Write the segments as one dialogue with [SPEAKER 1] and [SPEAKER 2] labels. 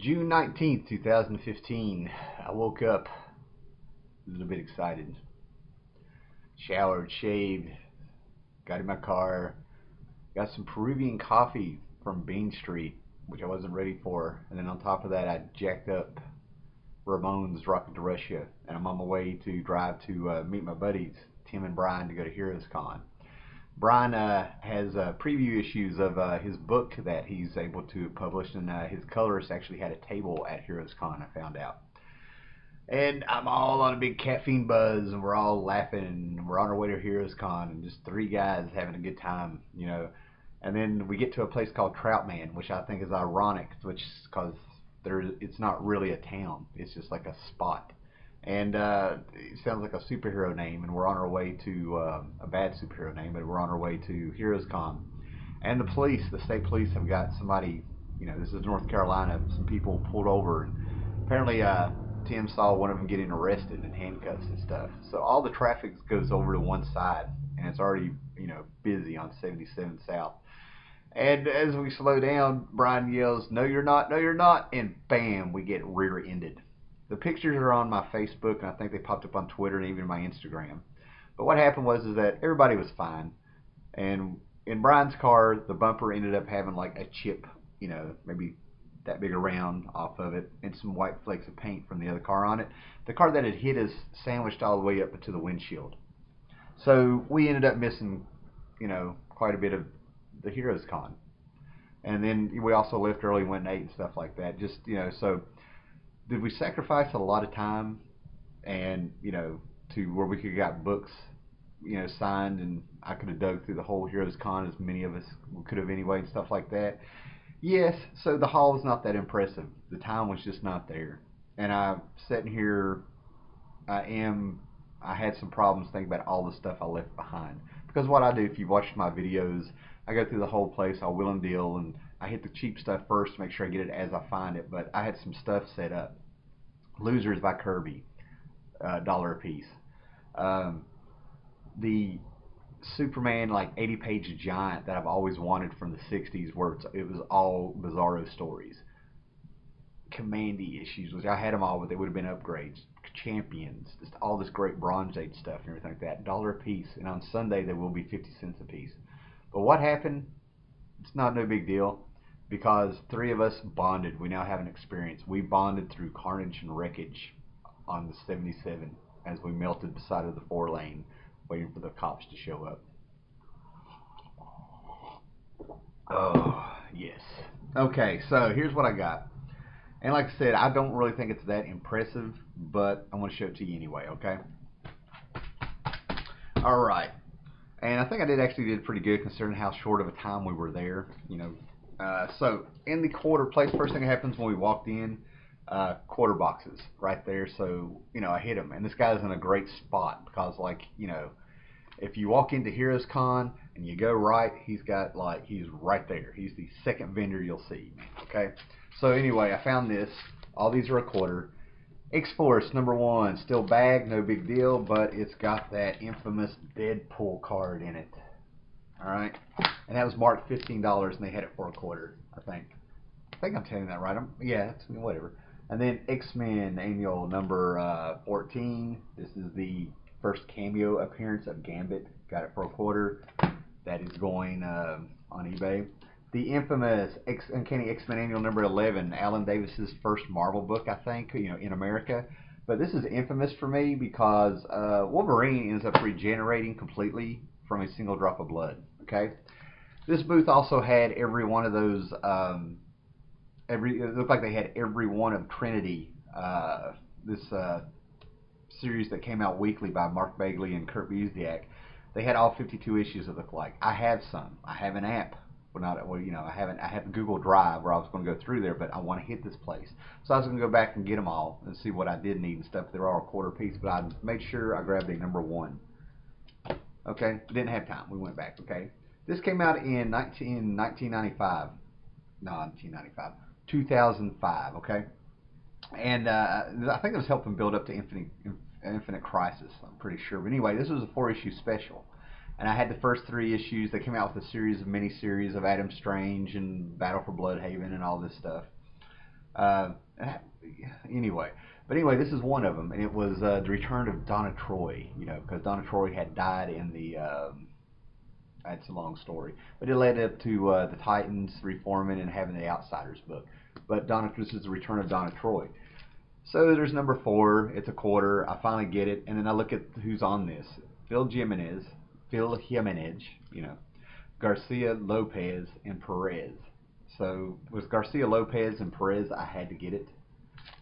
[SPEAKER 1] June 19th, 2015. I woke up a little bit excited. Showered, shaved, got in my car, got some Peruvian coffee from Bean Street, which I wasn't ready for. And then on top of that, I jacked up Ramones Rocket to Russia. And I'm on my way to drive to meet my buddies, Tim and Brian, to go to Heroes Con. Brian has preview issues of his book that he's able to publish, and his colorist actually had a table at Heroes Con, I found out. And I'm all on a big caffeine buzz, and we're all laughing, and we're on our way to Heroes Con, and just three guys having a good time, you know. And then we get to a place called Troutman, which I think is ironic, which because it's not really a town, it's just like a spot. And it sounds like a superhero name, and we're on our way to a bad superhero name, but we're on our way to Heroes Con. And the police, the state police, have got somebody, you know, this is North Carolina, some people pulled over, and apparently Tim saw one of them getting arrested in handcuffs and stuff. So all the traffic goes over to one side, and it's already, you know, busy on 77 South. And as we slow down, Brian yells, "No, you're not, no, you're not," and bam, we get rear-ended. The pictures are on my Facebook, and I think they popped up on Twitter and even my Instagram. But what happened was that everybody was fine. And in Brian's car, the bumper ended up having like a chip, you know, maybe that big around off of it, and some white flakes of paint from the other car on it. The car that had hit us sandwiched all the way up to the windshield. So we ended up missing, you know, quite a bit of the Heroes Con. And then we also left early, went and ate and stuff like that. Just, you know, so did we sacrifice a lot of time and, you know, to where we could have got books, you know, signed, and I could have dug through the whole Heroes Con, as many of us could have anyway, and stuff like that? Yes. So the haul was not that impressive. The time was just not there. And I'm sitting here, I had some problems thinking about all the stuff I left behind. Because what I do, if you watch my videos, I go through the whole place, I'll wheel and deal, and I hit the cheap stuff first to make sure I get it as I find it. But I had some stuff set up. Losers by Kirby, $1 a piece. The Superman like 80-page giant that I've always wanted from the 60s, where it was all Bizarro stories. Commandy issues, which I had them all, but they would have been upgrades. Champions, just all this great Bronze Age stuff and everything like that. $1 a piece, and on Sunday they will be 50 cents a piece. But what happened? It's not no big deal, because three of us bonded. We now have an experience. We bonded through carnage and wreckage on the 77 as we melted beside of the 4-lane, waiting for the cops to show up. Oh, yes. Okay, so here's what I got. And like I said, I don't really think it's that impressive, but I'm going to show it to you anyway, okay? All right. And I think I did pretty good considering how short of a time we were there, you know. So in the quarter place, first thing that happens when we walked in, quarter boxes right there. So, you know, I hit him. And this guy's in a great spot because, like, you know, if you walk into Heroes Con and you go right, he's right there. He's the second vendor you'll see, okay? So anyway, I found this. All these are a quarter. X-Force #1, still bagged, no big deal, but it's got that infamous Deadpool card in it. Alright? And that was marked $15, and they had it for a quarter, I think. I think I'm telling that right. Yeah, it's whatever. And then X-Men Annual number 14. This is the first cameo appearance of Gambit. Got it for a quarter. That is going on eBay. The infamous Uncanny X-Men Annual number 11, Alan Davis's first Marvel book, I think, you know, in America. But this is infamous for me because Wolverine ends up regenerating completely from a single drop of blood. Okay, this booth also had every one of those. It looked like they had every one of Trinity. This series that came out weekly by Mark Bagley and Kurt Busiek. They had all 52 issues. It looked like. I have some. I have an app. Well, you know, I have Google Drive where I was going to go through there, but I want to hit this place. So I was going to go back and get them all and see what I did need and stuff. They're all a quarter piece, but I made sure I grabbed a #1. Okay, didn't have time. We went back. Okay, this came out in 1995. No, 1995. 2005. Okay, and I think it was helping build up to Infinite Crisis. I'm pretty sure. But anyway, this was a 4-issue special. And I had the first 3 issues. They came out with a series of mini-series of Adam Strange and Battle for Bloodhaven and all this stuff. Uh, anyway, but anyway, this is one of them, and it was the return of Donna Troy. You know, because Donna Troy had died in the. That's a long story, but it led up to the Titans reforming and having the Outsiders book. But this is the return of Donna Troy. So there's number 4. It's a quarter. I finally get it, and then I look at who's on this: Phil Jimenez, you know, Garcia Lopez, and Perez. So with Garcia Lopez and Perez, I had to get it.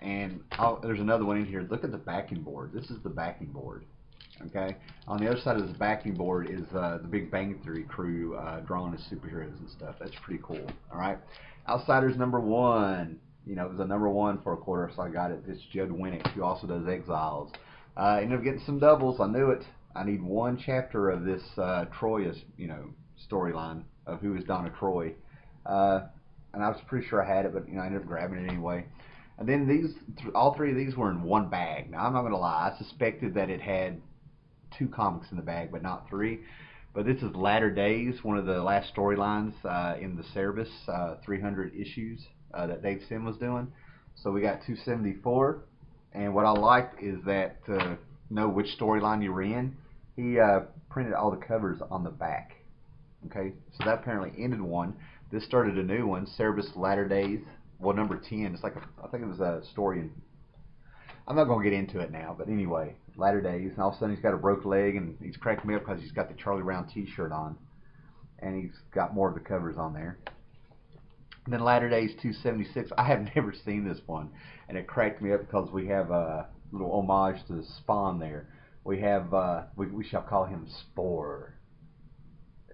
[SPEAKER 1] And there's another one in here. Look at the backing board. This is the backing board. Okay. On the other side of this backing board is the Big Bang Theory crew drawing as superheroes and stuff. That's pretty cool. All right. Outsiders number 1. You know, it was a number 1 for a quarter, so I got it. It's Judd Winnick, who also does Exiles. Ended up getting some doubles. I knew it. I need one chapter of this Troy, you know, storyline of who is Donna Troy. And I was pretty sure I had it, but you know, I ended up grabbing it anyway. And then all 3 of these were in one bag. Now I'm not gonna lie, I suspected that it had 2 comics in the bag, but not 3. But this is Latter Days, one of the last storylines in the Cerebus 300 issues that Dave Sim was doing. So we got 274, and what I liked is that to know which storyline you were in, he printed all the covers on the back. Okay, so that apparently ended one. This started a new one, Cerebus Latter Days. Well, number 10. It's like I think it was a story in. I'm not gonna get into it now, but anyway, Latter Days, and all of a sudden he's got a broke leg, and he's cracking me up because he's got the Charlie Brown T-shirt on, and he's got more of the covers on there. And then Latter Days 276. I have never seen this one, and it cracked me up because we have a little homage to Spawn there. We have we shall call him Spore.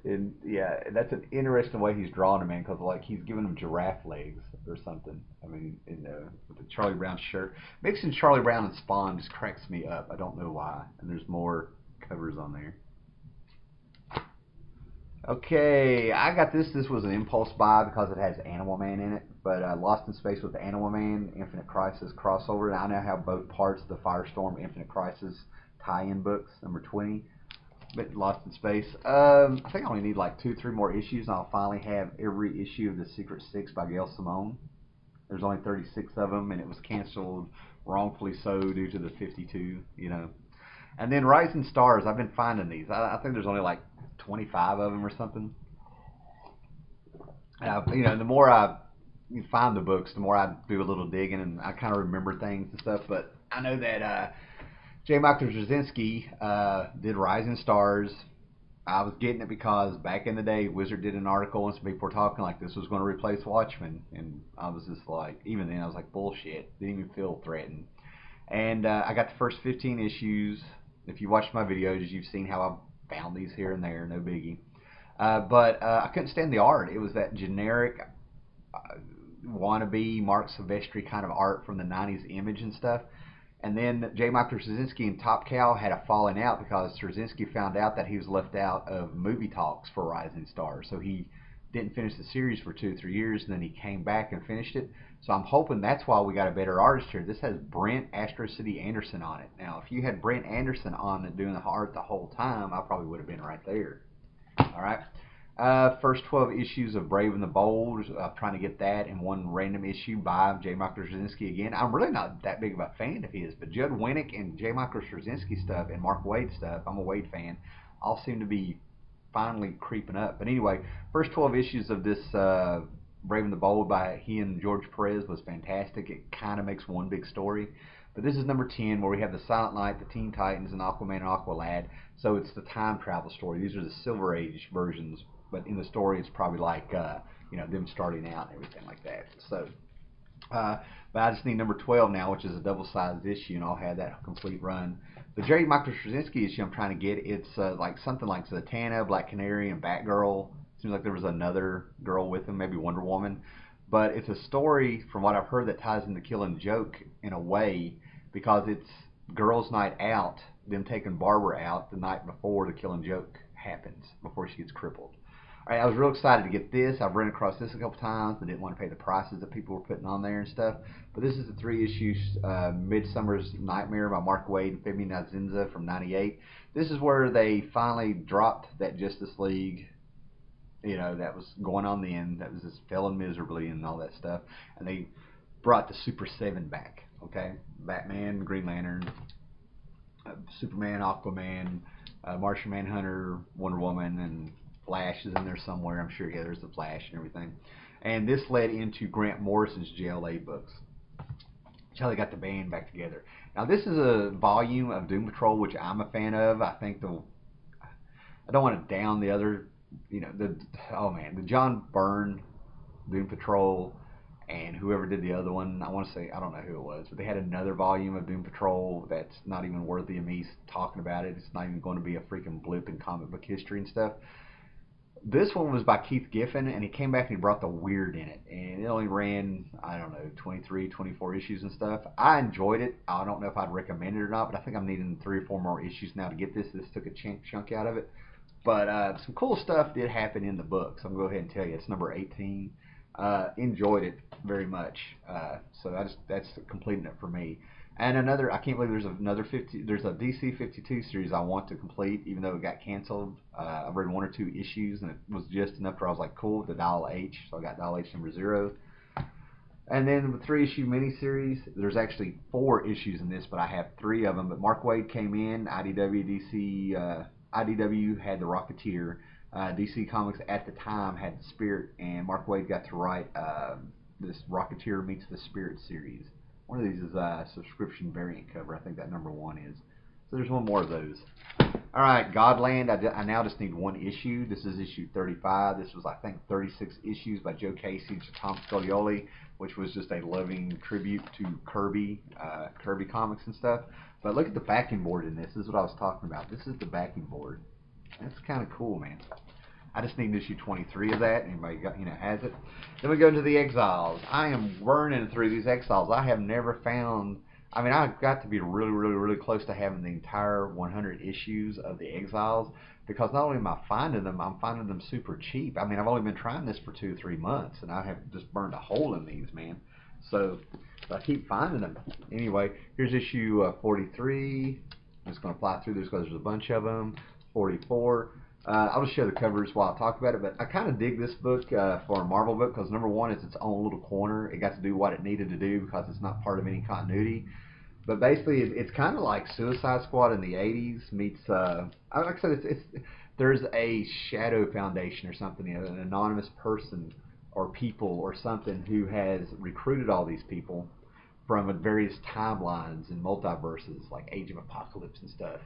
[SPEAKER 1] And yeah, that's an interesting way he's drawn him, man, because like he's giving him giraffe legs or something. I mean, with the Charlie Brown shirt, mixing Charlie Brown and Spawn just cracks me up. I don't know why. And there's more covers on there. Okay, I got this. This was an impulse buy because it has Animal Man in it. But Lost in Space with Animal Man, Infinite Crisis crossover. And I now have both parts of the Firestorm Infinite Crisis tie-in books, number 20. But Lost in Space. I think I only need like 2-3 more issues, and I'll finally have every issue of The Secret Six by Gail Simone. There's only 36 of them, and it was canceled wrongfully so due to the 52, you know. And then Rising Stars, I've been finding these. I think there's only like 25 of them or something. You know, the more I find the books, the more I do a little digging, and I kind of remember things and stuff. But I know that J. Michael Straczynski did Rising Stars. I was getting it because back in the day, Wizard did an article and some people were talking like this was going to replace Watchmen. And I was just like, even then, I was like, bullshit. Didn't even feel threatened. And I got the first 15 issues. If you watched my videos, you've seen how I found these here and there, no biggie. But I couldn't stand the art. It was that generic wannabe Mark Silvestri kind of art from the 90s Image and stuff. And then J. Michael Straczynski and Top Cow had a falling out because Straczynski found out that he was left out of movie talks for Rising Stars. So he didn't finish the series for 2 or 3 years, and then he came back and finished it. So I'm hoping that's why we got a better artist here. This has Brent Astro City Anderson on it. Now, if you had Brent Anderson on it doing the art the whole time, I probably would have been right there. All right. First 12 issues of Brave and the Bold. Trying to get that in one random issue by J. Michael Straczynski again. I'm really not that big of a fan of his, but Judd Winnick and J. Michael Straczynski stuff and Mark Waid stuff, I'm a Waid fan, all seem to be finally creeping up. But anyway, first 12 issues of this Brave and the Bold by he and George Perez was fantastic. It kind of makes one big story. But this is number 10, where we have the Silent Knight, the Teen Titans, and Aquaman and Aqualad. So it's the time travel story. These are the Silver Age versions, but in the story it's probably like you know, them starting out and everything like that. So but I just need number 12 now, which is a double-sized issue, and I'll have that complete run. The J. Michael Straczynski issue I'm trying to get, it's like something like Zatanna, Black Canary, and Batgirl. Seems like there was another girl with him, maybe Wonder Woman. But it's a story, from what I've heard, that ties into Killing Joke in a way, because it's girls' night out, them taking Barbara out the night before the Killing Joke happens, before she gets crippled. All right, I was real excited to get this. I've run across this a couple times, but didn't want to pay the prices that people were putting on there and stuff. But this is the 3 issues Midsummer's Nightmare by Mark Waid and Femi Nazinza from '98. This is where they finally dropped that Justice League, you know, that was going on then, that was just failing miserably and all that stuff. And they brought the Super 7 back. Okay, Batman, Green Lantern, Superman, Aquaman, Martian Manhunter, Wonder Woman, and Flash is in there somewhere. I'm sure, yeah, there's the Flash and everything. And this led into Grant Morrison's JLA books. That's how they got the band back together. Now, this is a volume of Doom Patrol, which I'm a fan of. I think I don't want to down the other, oh man, the John Byrne Doom Patrol and whoever did the other one, I want to say, I don't know who it was, but they had another volume of Doom Patrol that's not even worthy of me talking about it. It's not even going to be a freaking blip in comic book history and stuff. This one was by Keith Giffen, and he came back and he brought the weird in it. And it only ran, I don't know, 23, 24 issues and stuff. I enjoyed it. I don't know if I'd recommend it or not, but I think I'm needing 3 or 4 more issues now to get this. This took a chunk out of it. But some cool stuff did happen in the book, so I'm going to go ahead and tell you. It's number 18. Enjoyed it very much. So that's completing it for me. And another, I can't believe there's a DC 52 series I want to complete, even though it got canceled. I've read 1 or 2 issues, and it was just enough where I was like, cool, the Dial H. So I got Dial H number 0. And then the 3-issue miniseries, there's actually 4 issues in this, but I have 3 of them. But Mark Waid came in, IDW, DC, IDW had the Rocketeer. DC Comics at the time had the Spirit, and Mark Waid got to write this Rocketeer Meets the Spirit series. One of these is a subscription variant cover. I think that number 1 is. So there's 1 more of those. All right, Godland. I now just need 1 issue. This is issue 35. This was, I think, 36 issues by Joe Casey and Tom Scaglioli, which was just a loving tribute to Kirby comics and stuff. But look at the backing board in this. This is what I was talking about. This is the backing board. That's kind of cool, man. I just need issue 23 of that. Anybody has it? Then we go into the Exiles. I am burning through these Exiles. I have never found. I mean, I've got to be really, really, really close to having the entire 100 issues of the Exiles, because not only am I finding them, I'm finding them super cheap. I mean, I've only been trying this for 2 or 3 months, and I have just burned a hole in these, man. So I keep finding them. Anyway, here's issue 43. I'm just going to fly through this because there's a bunch of them. 44. I'll just show the covers while I talk about it, but I kind of dig this book for a Marvel book because number 1, it's its own little corner. It got to do what it needed to do because it's not part of any continuity. But basically, it's kind of like Suicide Squad in the 80s meets, like I said, there's a Shadow Foundation or something, an anonymous person or people or something who has recruited all these people from various timelines and multiverses, like Age of Apocalypse and stuff,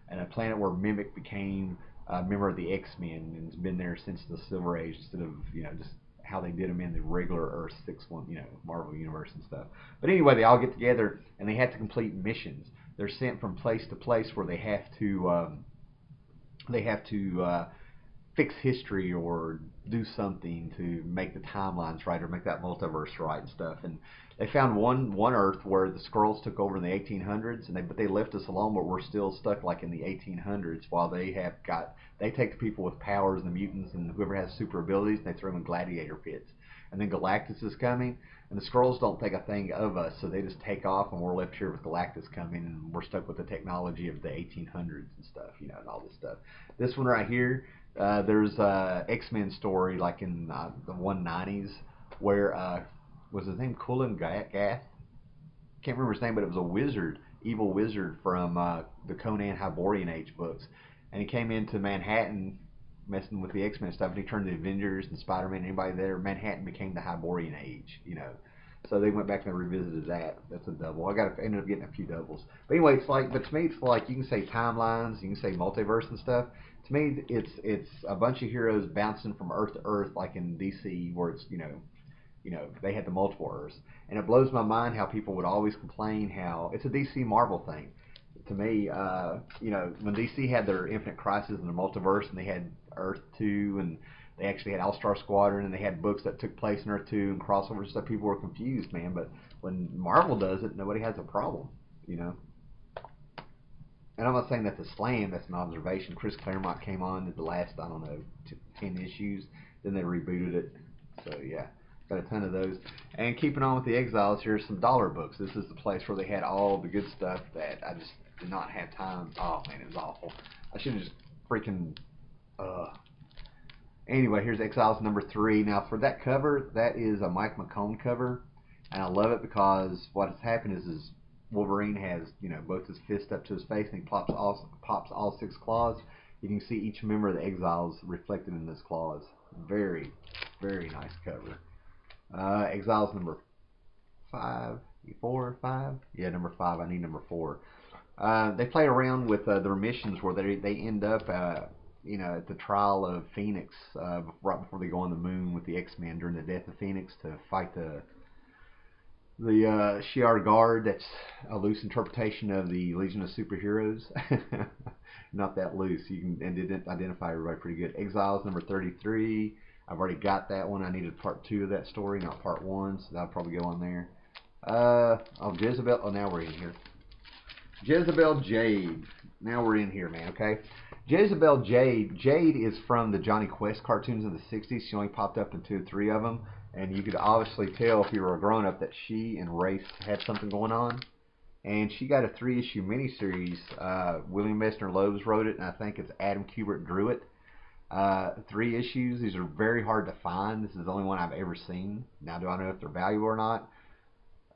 [SPEAKER 1] and a planet where Mimic became a member of the X-Men and has been there since the Silver Age instead of, just how they did them in the regular Earth 6-1, Marvel Universe and stuff. But anyway, they all get together and they have to complete missions. They're sent from place to place where they have to fix history or do something to make the timelines right or make that multiverse right and stuff. And they found one Earth where the Skrulls took over in the 1800s, but they left us alone, but we're still stuck like in the 1800s while they take the people with powers and the mutants and whoever has super abilities and they throw them in gladiator pits. And then Galactus is coming, and the Skrulls don't think a thing of us, so they just take off, and we're left here with Galactus coming, and we're stuck with the technology of the 1800s and stuff, and all this stuff. This one right here, there's a X-Men story like in the 190s where was his name Kulan Gath? Can't remember his name, but it was a wizard, evil wizard from the Conan Hyborian Age books, and he came into Manhattan messing with the X-Men stuff, and he turned the Avengers and Spider-Man, anybody there. Manhattan became the Hyborian Age, So they went back and revisited that. That's a double. Ended up getting a few doubles. But anyway, but to me, it's like you can say timelines, you can say multiverse and stuff. To me, it's a bunch of heroes bouncing from Earth to Earth, like in DC, where it's they had the multiple Earths, and it blows my mind how people would always complain how it's a DC Marvel thing. To me, when DC had their Infinite Crisis and their multiverse, and they had Earth 2, and they actually had All-Star Squadron, and they had books that took place in Earth 2 and crossovers and stuff, people were confused, man. But when Marvel does it, nobody has a problem, And I'm not saying that's a slam, that's an observation. Chris Claremont came on at the last, 10 issues, then they rebooted it. So, yeah. Got a ton of those. And keeping on with the Exiles, here's some dollar books. This is the place where they had all the good stuff that I just did not have time. Oh, man, it was awful. I should have just freaking... Anyway, here's Exiles number 3. Now, for that cover, that is a Mike McCone cover. And I love it because what has happened is Wolverine has, you know, both his fists up to his face, and he pops all 6 claws. You can see each member of the Exiles reflected in those claws. Very, very nice cover. Exiles number 5, 4, 5. Yeah, number 5. I need number 4. They play around with the remissions where they end up, you know, at the trial of Phoenix right before they go on the moon with the X-Men during the death of Phoenix to fight the Shi'ar Guard. That's a loose interpretation of the Legion of Superheroes. Not that loose. You can identify everybody pretty good. Exiles number 33. I've already got that one. I needed part 2 of that story, not part 1, so that'll probably go on there. Oh, Jezebel. Oh, now we're in here. Jezebel Jade. Now we're in here, man, okay? Jezebel Jade. Jade is from the Johnny Quest cartoons in the 60s. She only popped up in 2 or 3 of them. And you could obviously tell if you were a grown-up that she and Race had something going on. And she got a 3-issue miniseries. William Messner Loebs wrote it, and I think it's Adam Kubert drew it. 3 issues. These are very hard to find. This is the only one I've ever seen. Now, do I know if they're valuable or not?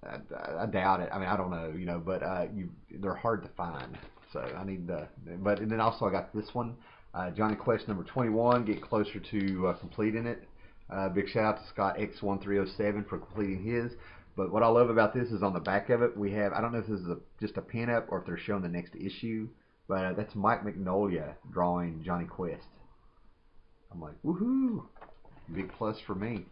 [SPEAKER 1] I doubt it. I mean, I don't know, you know, but they're hard to find. So I need to. But and then also I got this one, Johnny Quest number 21. Get closer to completing it. Big shout out to Scott X1307 for completing his. But what I love about this is on the back of it we have. I don't know if this is just a pin-up or if they're showing the next issue, but that's Mike Mignola drawing Johnny Quest. I'm like, woohoo! Big plus for me.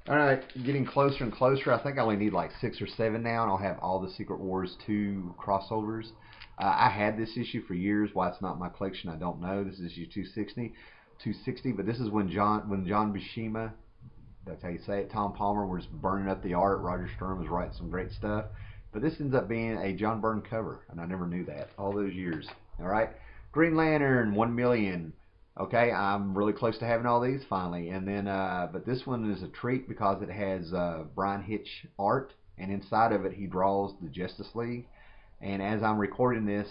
[SPEAKER 1] Alright, getting closer and closer. I think I only need like 6 or 7 now, and I'll have all the Secret Wars 2 crossovers. I had this issue for years. Why it's not in my collection, I don't know. This is issue 260, but this is when John Buscema, that's how you say it, Tom Palmer was burning up the art. Roger Stern was writing some great stuff. But this ends up being a John Byrne cover, and I never knew that all those years. Alright, Green Lantern 1 million. Okay, I'm really close to having all these finally. And then, but this one is a treat because it has Brian Hitch art, and inside of it he draws the Justice League. And as I'm recording this,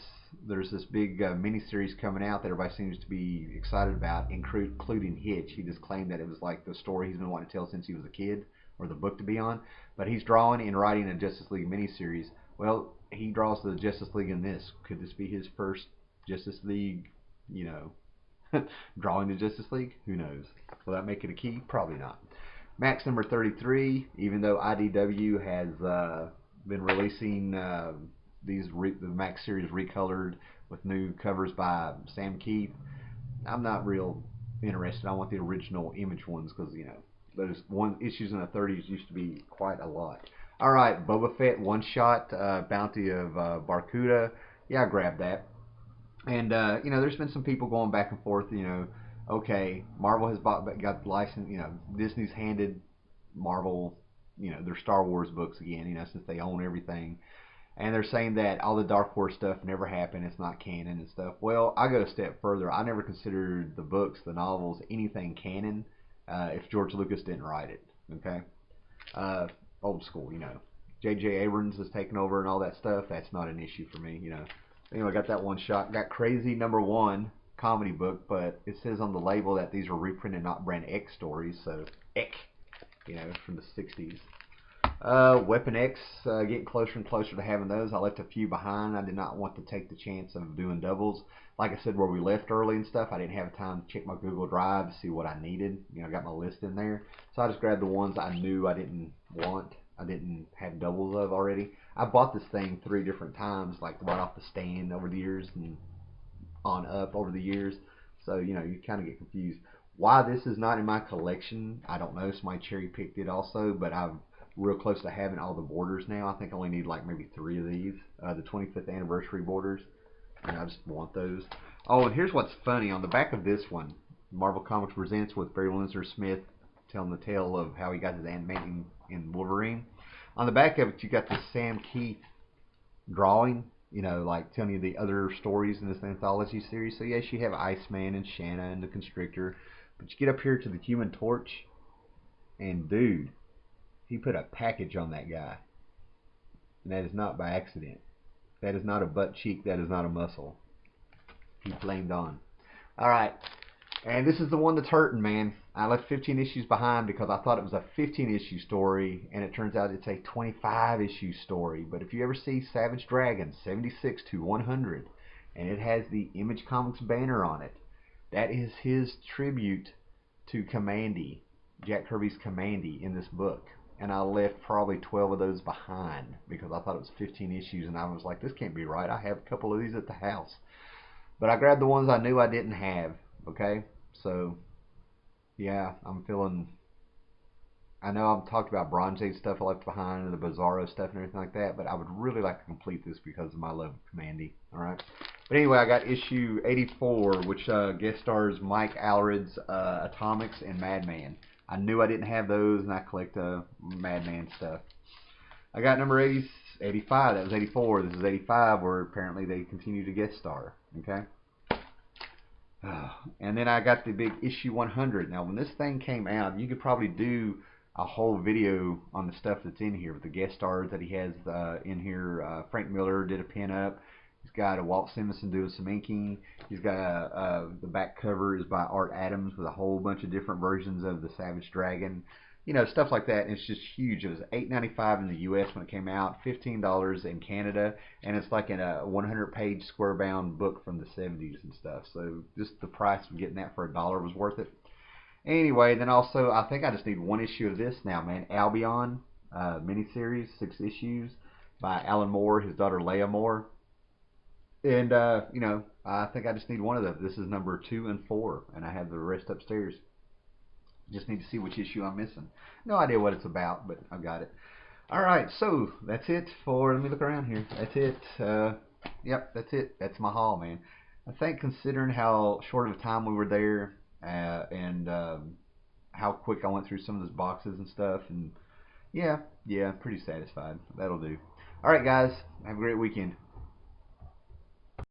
[SPEAKER 1] there's this big miniseries coming out that everybody seems to be excited about, including Hitch. He just claimed that it was like the story he's been wanting to tell since he was a kid, or the book to be on. But he's drawing and writing a Justice League miniseries. Well, he draws the Justice League in this. Could this be his first Justice League, you know, drawing the Justice League? Who knows? Will that make it a key? Probably not. Max number 33, even though IDW has been releasing the Max series recolored with new covers by Sam Keith, I'm not real interested. I want the original Image ones because, you know, those issues in the 30s used to be quite a lot. Alright, Boba Fett one-shot, Bounty of Barracuda. Yeah, I grabbed that. And, you know, there's been some people going back and forth, you know, okay, Marvel has got the license, you know, Disney's handed Marvel, you know, their Star Wars books again, you know, since they own everything. And they're saying that all the Dark Horse stuff never happened, it's not canon and stuff. Well, I go a step further. I never considered the books, the novels, anything canon if George Lucas didn't write it, okay? Old school, you know. J.J. Abrams has taken over and all that stuff. That's not an issue for me, you know. Anyway, I got that one shot. Got Crazy number 1 comedy book, but it says on the label that these are reprinted, not brand X stories. So, X, you know, from the 60s. Weapon X, getting closer and closer to having those. I left a few behind. I did not want to take the chance of doing doubles. Like I said, where we left early and stuff, I didn't have time to check my Google Drive to see what I needed. You know, I got my list in there. So I just grabbed the ones I knew I didn't want. I didn't have doubles of already. I bought this thing 3 different times, like right off the stand over the years and on up over the years. So, you know, you kind of get confused. Why this is not in my collection, I don't know. Somebody cherry picked it also, but I'm real close to having all the borders now. I think I only need like maybe 3 of these. The 25th anniversary borders. And I just want those. Oh, and here's what's funny. On the back of this one, Marvel Comics Presents with Barry Windsor Smith telling the tale of how he got his animating in Wolverine. On the back of it, you got this Sam Keith drawing, you know, like telling you the other stories in this anthology series. So yes, you have Iceman and Shanna and the Constrictor, but you get up here to the Human Torch, and dude, he put a package on that guy, and that is not by accident. That is not a butt cheek. That is not a muscle. He flamed on. All right, And this is the one that's hurting, man. I left 15 issues behind because I thought it was a 15-issue story, and it turns out it's a 25-issue story. But if you ever see Savage Dragon 76 to 100, and it has the Image Comics banner on it, that is his tribute to Commandy, Jack Kirby's Commandy in this book. And I left probably 12 of those behind because I thought it was 15 issues, and I was like, this can't be right. I have a couple of these at the house. But I grabbed the ones I knew I didn't have, okay? So, yeah, I'm feeling... I know I've talked about Bronze Age stuff I left behind and the Bizarro stuff and everything like that, but I would really like to complete this because of my love of Commandy, alright? But anyway, I got issue 84, which guest stars Mike Allred's Atomics and Madman. I knew I didn't have those, and I collect Madman stuff. I got number 85. That was 84. This is 85, where apparently they continue to guest star. Okay. And then I got the big issue 100. Now, when this thing came out, you could probably do a whole video on the stuff that's in here with the guest stars that he has in here. Frank Miller did a pin-up. He's got a Walt Simonson doing some inking. He's got the back cover is by Art Adams with a whole bunch of different versions of the Savage Dragon. You know, stuff like that. And it's just huge. It was $8.95 in the U.S. when it came out, $15 in Canada, and it's like in a 100-page square-bound book from the 70s and stuff. So just the price of getting that for $1 was worth it. Anyway, then also I think I just need one issue of this now, man. Albion miniseries, 6 issues by Alan Moore, his daughter Leah Moore. And, you know, I think I just need one of those. This is number 2 and 4, and I have the rest upstairs. Just need to see which issue I'm missing. No idea what it's about, but I've got it. Alright, so that's it for, let me look around here. That's it. Yep, that's it. That's my haul, man. I think considering how short of a time we were there, and how quick I went through some of those boxes and stuff, and yeah, pretty satisfied. That'll do. Alright, guys, have a great weekend.